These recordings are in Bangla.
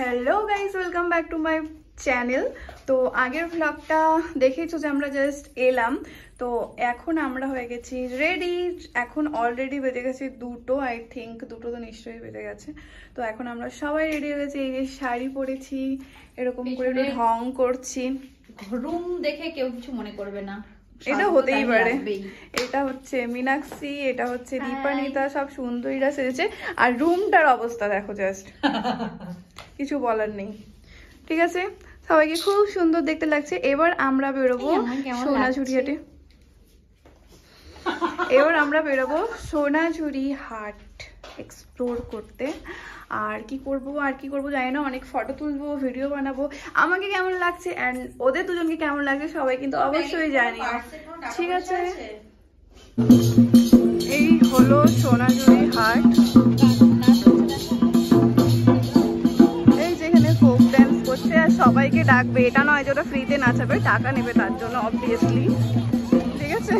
Hello guys, welcome back to my channel. তো আগের ভ্লগটা দেখেইছো যে আমরা জাস্ট এলাম, তো এখন আমরা হয়ে গেছি রেডি। এখন অলরেডি বেজে গেছে 2টো, আই থিঙ্ক 2টো তো নিশ্চয়ই বেজে গেছে। তো এখন আমরা সবাই রেডি হয়ে গেছি, এই যে শাড়ি পরেছি, এরকম করে ঢং করছি। রুম দেখে কেউ কিছু মনে করবে না, এটা হতেই পারে। এটা হচ্ছে মীনাক্ষী, এটা হচ্ছে দীপানিতা, সব সুন্দরীরা সেজেছে। আর রুমটার অবস্থা দেখো, জাস্ট কিছু বলার নেই। ঠিক আছে, সবাইকে খুব সুন্দর দেখতে লাগছে। এবার আমরা বেরোবো সোনাঝুরি হাটে। এবার আমরা বেরোবো সোনাঝুরি হাট এক্সপ্লোর করতে। আর কি করব জানি না, অনেক ফটো তুলবো, ভিডিও বানাবো। আমাকে কেমন লাগছে অ্যান্ড ওদের দুজনকে কেমন লাগছে সবাই কিন্তু অবশ্যই জানি। ঠিক আছে, এই হলো সোনাঝুরি হাট। এই যেখানে ফোক ড্যান্স করছে আর সবাইকে ডাকবে, এটা নয় যে ওটা ফ্রিতে নাচাবে, টাকা নেবে তার জন্য অবভিয়াসলি। ঠিক আছে,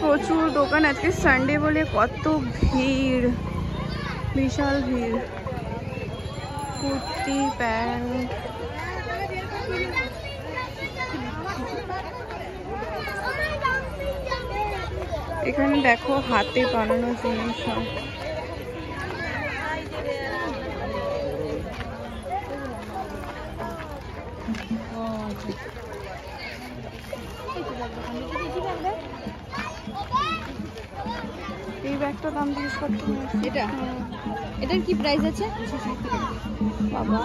প্রচুর দোকান। আজকে সানডে বলে কত ভিড়, বিশাল ভিড়। কুর্তি, প্যান্ট, এখানে দেখো হাতে বানানো জিনিস। এই ব্যাগটার দাম জিজ্ঞেস করতে, এটার কি প্রাইস আছে বাবা?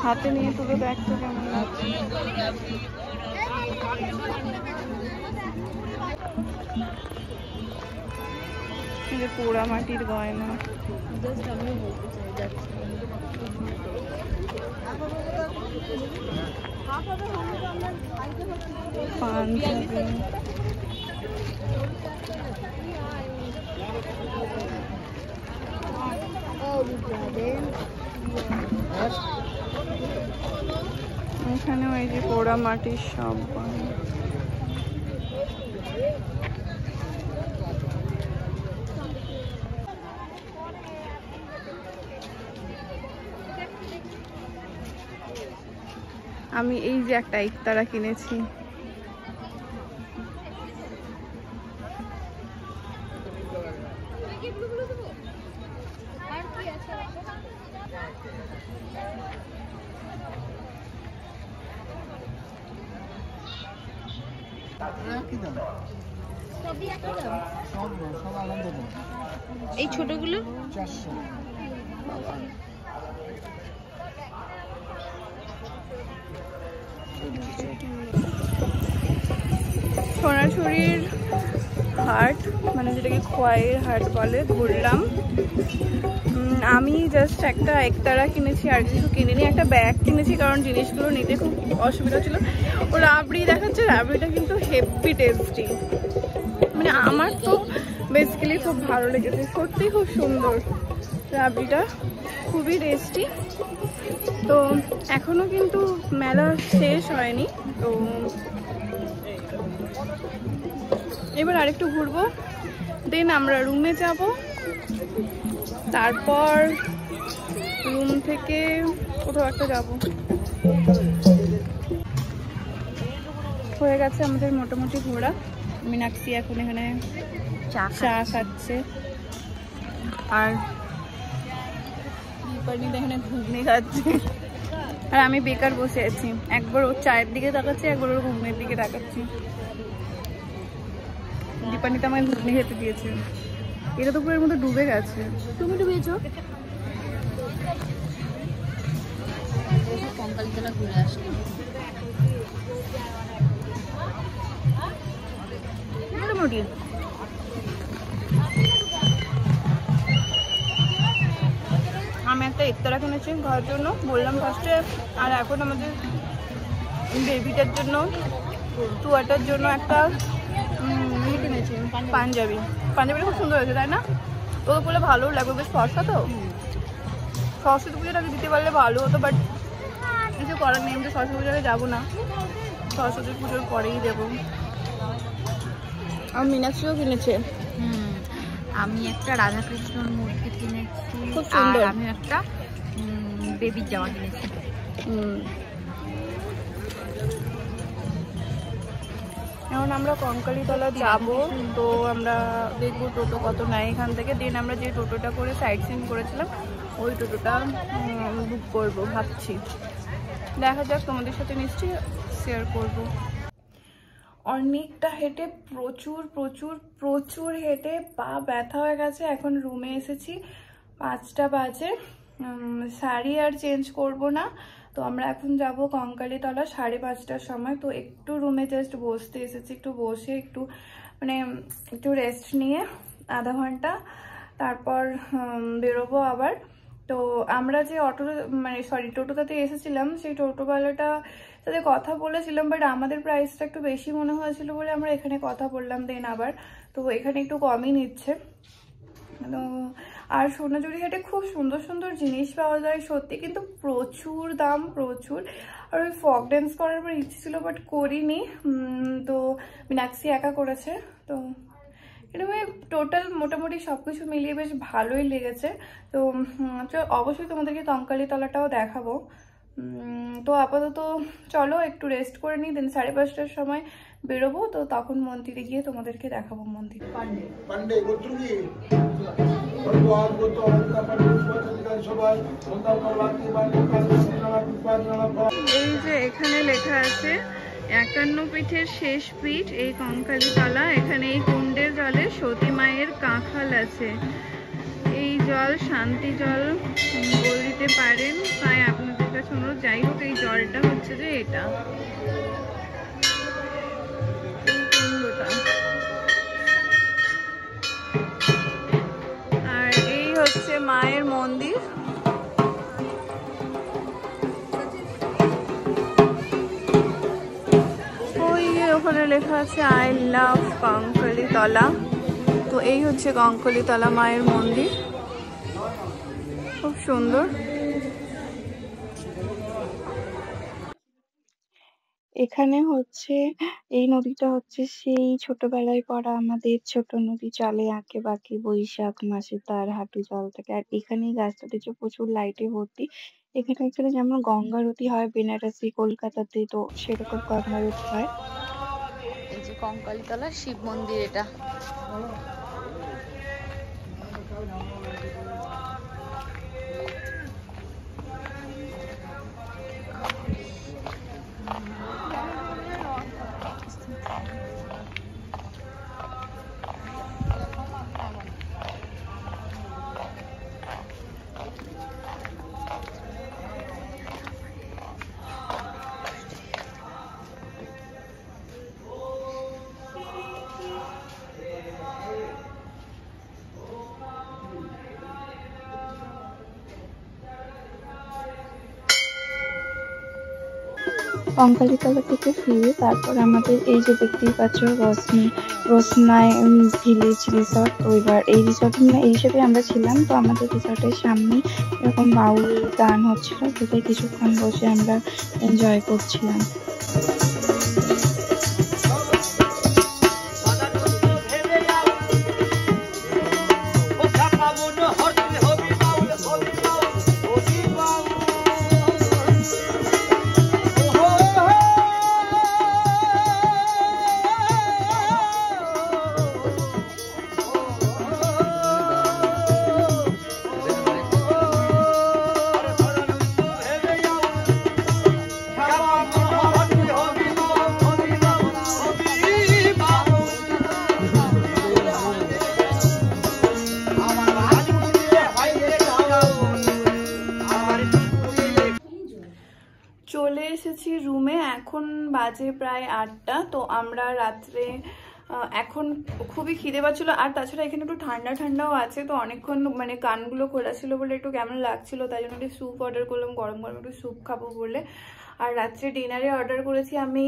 হাতে নিয়ে তুলে ব্যাগটা কেমন লাগছে। পোড়া মাটির গয়না, পাঞ্জাবি, এখানেও এই যে পোড়া মাটির সব গয়না। আমি এই যে একটা ইকতারা কিনেছি, এই ছোটগুলো 400। সোনাঝুরির হাট, মানে যেটাকে খোয়াইয়ের হাট বলে, ঘুরলাম। আমি জাস্ট একটা একতারা কিনেছি, আর কিছু কিনিনি। একটা ব্যাগ কিনেছি কারণ জিনিসগুলো নিতে খুব অসুবিধা ছিল। ও রাবড়ি দেখাচ্ছে, রাবড়িটা কিন্তু হেভি টেস্টি, মানে আমার তো বেসিক্যালি খুব ভালো লেগেছে, সত্যি খুব সুন্দর রাবড়িটা, খুবই টেস্টি। তো এখনো কিন্তু মেলা শেষ হয়নি, তো এবার আরেকটু ঘুরবো, দেন আমরা রুমে যাব। তারপর রুম থেকে কোথাও একটা যাব। হয়ে গেছে আমাদের মোটামুটি ঘোরা। মীনাক্ষী এখন এখানে চা খাচ্ছে, আর দীপানিতা এখানে ঘুগনি খাচ্ছে, আর আমি বেকার বসে আছি। একবার ওর চায়ের দিকে তাকাচ্ছি, একবার ওর ঘুগনির দিকে তাকাচ্ছি। দীপানিতা আমাকে ঘুগনি খেতে দিয়েছে, এটা তো পুরো এর মধ্যে ডুবে গেছে। তুমি ডুবেছো? কঙ্কালতলা ঘুরে আসলাম। মোটামুটি আমি একটা ইফতারা কিনেছি ঘরের জন্য, বললাম ফার্স্টে। আর এখন আমাদের বেবিটার জন্য, টুয়াটার জন্য একটা কিনেছি পাঞ্জাবি। পাঞ্জাবিটা খুব সুন্দর হয়েছে, তাই না? তো বলে ভালো লাগবে, বেশ ফর্সা তো। সরস্বতী পুজোটাকে দিতে পারলে ভালো হতো, বাট কিছু করার নেই, আমি তো সরস্বতী পুজোয় যাবো না, সরস্বতী পুজোর পরেই দেবো। আর মীনাক্ষীও কিনেছে। আমি একটা রাধাকৃষ্ণর মূর্তি কিনেছি, খুব সুন্দর। আর আমি একটা বেবির জামা কিনেছি। এখন আমরা কঙ্কালীতলা যাব, তো আমরা দেখবো টোটো কত নেয় এখান থেকে। দেন আমরা যে টোটোটা করে সাইড সিন করেছিলাম ওই টোটোটা বুক করবো ভাবছি। দেখা যাক, তোমাদের সাথে নিশ্চয়ই শেয়ার করব। অনেকটা হেঁটে, প্রচুর প্রচুর প্রচুর হেঁটে পা ব্যথা হয়ে গেছে। এখন রুমে এসেছি, 5টা বাজে। শাড়ি আর চেঞ্জ করব না, তো আমরা এখন যাব কঙ্কালীতলা 5:30টার সময়। তো একটু রুমে জাস্ট বসতে এসেছি, একটু বসে একটু মানে একটু রেস্ট নিয়ে আধা ঘন্টা, তারপর বেরোবো আবার। তো আমরা যে টোটোটাতে এসেছিলাম, সেই টোটোওয়ালাটা সাথে কথা বলেছিলাম, বাট আমাদের প্রাইসটা একটু বেশি মনে হয়েছিল বলে আমরা এখানে কথা বললাম। দেন আবার তো এখানে একটু কমই নিচ্ছে। তো আর সোনাঝুরিহাটে খুব সুন্দর সুন্দর জিনিস পাওয়া যায় সত্যি, কিন্তু প্রচুর দাম, প্রচুর। আর ওই ফক ড্যান্স করার পর ইচ্ছে ছিল, বাট করিনি। তো মীনাক্ষী একা করেছে। তো এরকম টোটাল মোটামুটি সবকিছু মিলিয়ে বেশ ভালোই লেগেছে। তো অবশ্যই তোমাদেরকে কঙ্কালীতলাটাও দেখাবো। তো আপাতত চলো একটু রেস্ট করে নিই, দেন 5:30টার সময় বেরোবো। তো তখন মন্দিরে গিয়ে তোমাদেরকে দেখাবো মন্দির। এই যে এখানে লেখা আছে 51 পীঠের শেষ পীঠ এই কঙ্কালীতলা। এখানে এই কুণ্ডের জলে সতী মায়ের কাঁখাল আছে। এই জল শান্তি জল বলতে পারেন, তাই আপনাদের কাছে অনুরোধ। যাই হোক, এই জলটা হচ্ছে যে এটা কুণ্ডটা, আর এই হচ্ছে মায়ের মন্দির। ওখানে লেখা আছে আই লাভ কঙ্কালীতলা। তো এই হচ্ছে কঙ্কালীতলা মায়ের মন্দির, খুব সুন্দর। এখানে হচ্ছে এই নদীটা হচ্ছে সেই ছোটবেলায় পড়া আমাদের ছোট নদী, চলে আঁকে বাঁকে বৈশাখ মাসে তার হাঁটু জল থাকে। আর এখানেই গাছটা দেখছো প্রচুর লাইটে ভর্তি। এখানে অ্যাকচুয়ালি যেমন গঙ্গারতি হয় বেনারসি কলকাতাতে, তো সেরকম গঙ্গারতি হয়। এই যে কঙ্কালীতলা শিব মন্দির এটা। কঙ্কালীতলা থেকে ফিরে তারপর আমাদের এই যে দেখতেই পাচ্ছ রোশনাই ভিলেজ রিসর্ট। তো এবার এই রিসর্টে আমরা ছিলাম। তো আমাদের রিসর্টের সামনে এরকম বাউল গান হচ্ছিল, সেটাই কিছুক্ষণ বসে আমরা এনজয় করছিলাম। চলে এসেছি রুমে, এখন বাজে প্রায় 8টা। তো আমরা রাত্রে এখন খুবই খিদে পাচ্ছিল, আর তাছাড়া এখানে একটু ঠান্ডা ঠান্ডাও আছে। তো অনেকক্ষণ মানে কানগুলো খোলা ছিল বলে একটু কেমন লাগছিল, তাই জন্য একটু স্যুপ অর্ডার করলাম, গরম গরম একটু স্যুপ খাবো বলে। আর রাত্রে ডিনারে অর্ডার করেছি আমি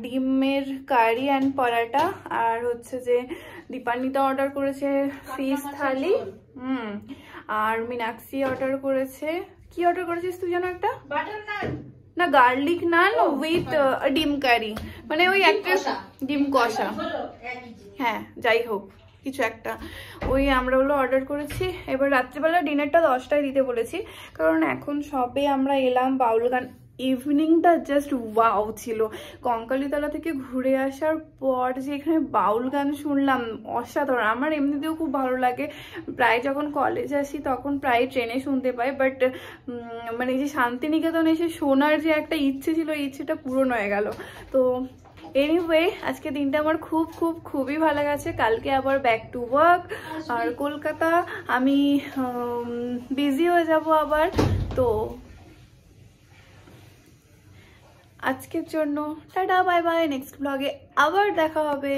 ডিমের কারি অ্যান্ড পরাটা, আর হচ্ছে যে দীপান্বিতা অর্ডার করেছে ফিশ থালি, আর মীনাক্ষী অর্ডার করেছে কি অর্ডার করেছিস তুই যেন একটা? বাটার নান না, গার্লিক নান উইথ ডিম কারি, মানে ওই একটা ডিম কষা। হ্যাঁ যাই হোক কিছু একটা, ওই আমরা ওগুলো অর্ডার করেছি। এবার রাত্রিবেলা ডিনারটা 10টায় দিতে বলেছি, কারণ এখন সবে আমরা এলাম। বাউল গান ইভিনিংটা জাস্ট ওয়াও ছিল। কঙ্কালীতলা থেকে ঘুরে আসার পর যে এখানে বাউল গান শুনলাম, অসাধারণ। আমার এমনিতেও খুব ভালো লাগে, প্রায় যখন কলেজে আসি তখন প্রায় ট্রেনে শুনতে পাই, বাট মানে যে শান্তিনিকেতনে এসে শোনার যে একটা ইচ্ছে ছিল, এই ইচ্ছেটা পূরণ হয়ে গেল। তো এনিওয়ে আজকে দিনটা আমার খুবই ভালো গেছে। কালকে আবার ব্যাক টু ওয়ার্ক, আর কলকাতা আমি বিজি হয়ে যাব আবার। তো আজকের জন্য টাটা, বাই বাই। নেক্সট ব্লগে আবার দেখা হবে।